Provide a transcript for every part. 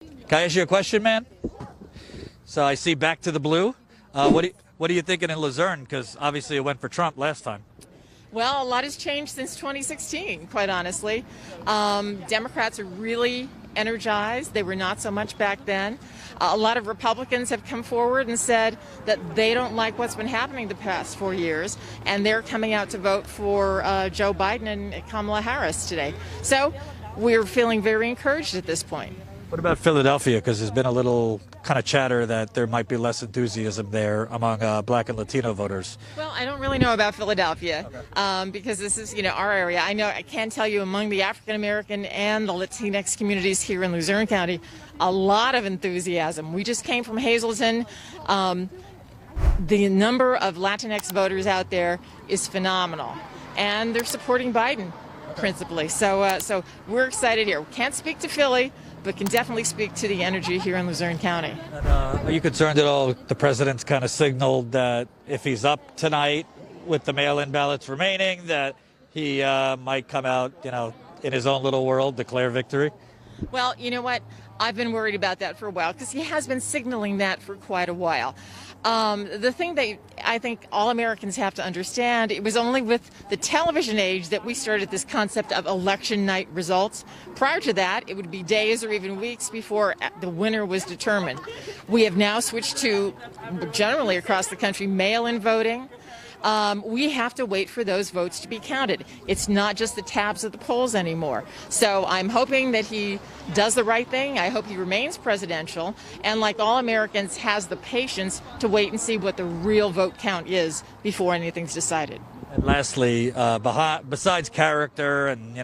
Can I ask you a question, man? So I see Back to the Blue. What are you thinking in Luzerne? Because obviously it went for Trump last time. Well, a lot has changed since 2016, quite honestly. Democrats are really energized. They were not so much back then. A lot of Republicans have come forward and said that they don't like what's been happening the past 4 years, and they're coming out to vote for Joe Biden and Kamala Harris today. So we're feeling very encouraged at this point. What about Philadelphia? Because there's been a little kind of chatter that there might be less enthusiasm there among Black and Latino voters. Well, I don't really know about Philadelphia because this is, our area. I can tell you among the African American and the Latinx communities here in Luzerne County, a lot of enthusiasm. We just came from Hazleton. The number of Latinx voters out there is phenomenal, and they're supporting Biden principally. So we're excited here. Can't speak to Philly, but can definitely speak to the energy here in Luzerne County. And, are you concerned at all? The president's kind of signaled that if he's up tonight with the mail-in ballots remaining, that he might come out, in his own little world, declare victory. Well, you know what? I've been worried about that for a while because he has been signaling that for quite a while. The thing that I think all Americans have to understand, it was only with the television age that we started this concept of election night results. Prior to that, it would be days or even weeks before the winner was determined. We have now switched to, generally across the country, mail-in voting. We have to wait for those votes to be counted. It's not just the tabs of the polls anymore. So I'm hoping that he does the right thing. I hope he remains presidential and, like all Americans, has the patience to wait and see what the real vote count is before anything's decided. And lastly, besides character and,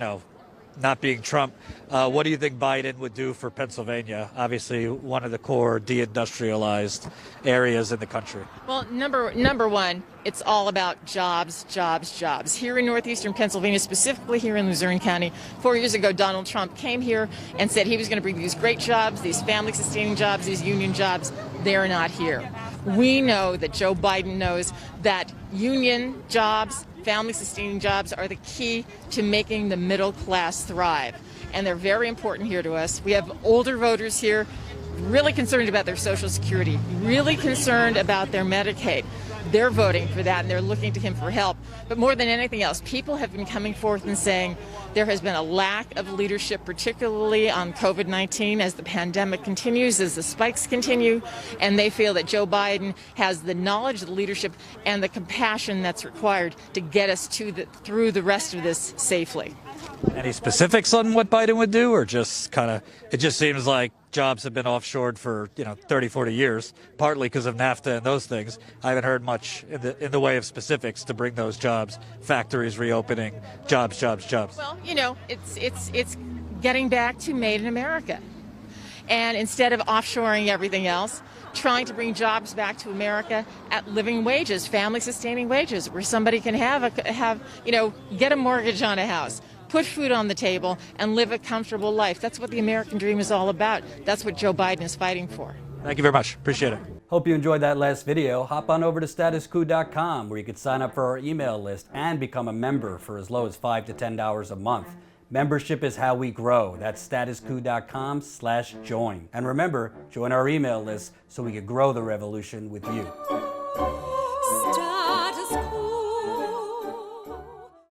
not being Trump, what do you think Biden would do for Pennsylvania? Obviously, one of the core deindustrialized areas in the country. Well, number one, it's all about jobs, jobs, jobs. Here in northeastern Pennsylvania, specifically here in Luzerne County, 4 years ago, Donald Trump came here and said he was going to bring these great jobs, these family-sustaining jobs, these union jobs. They're not here. We know that Joe Biden knows that union jobs, family-sustaining jobs are the key to making the middle class thrive. And they're very important here to us. We have older voters here really concerned about their Social Security, really concerned about their Medicaid. They're voting for that, and they're looking to him for help. But more than anything else, people have been coming forth and saying there has been a lack of leadership, particularly on COVID-19 as the pandemic continues, as the spikes continue, and they feel that Joe Biden has the knowledge, the leadership, and the compassion that's required to get us through the rest of this safely. Any specifics on what Biden would do, or just it just seems like jobs have been offshored for 30, 40 years, partly because of NAFTA and those things. I haven't heard much in the way of specifics to bring those jobs, factories reopening, jobs. Well, it's getting back to made in America, and instead of offshoring everything else, trying to bring jobs back to America at living wages, family-sustaining wages, where somebody can get a mortgage on a house, put food on the table, and live a comfortable life. That's what the American dream is all about. That's what Joe Biden is fighting for. Thank you very much. Appreciate it. Hope you enjoyed that last video. Hop on over to statuscoup.com where you can sign up for our email list and become a member for as low as $5 to $10 a month. Membership is how we grow. That's statuscoup.com/join. And remember, join our email list so we can grow the revolution with you.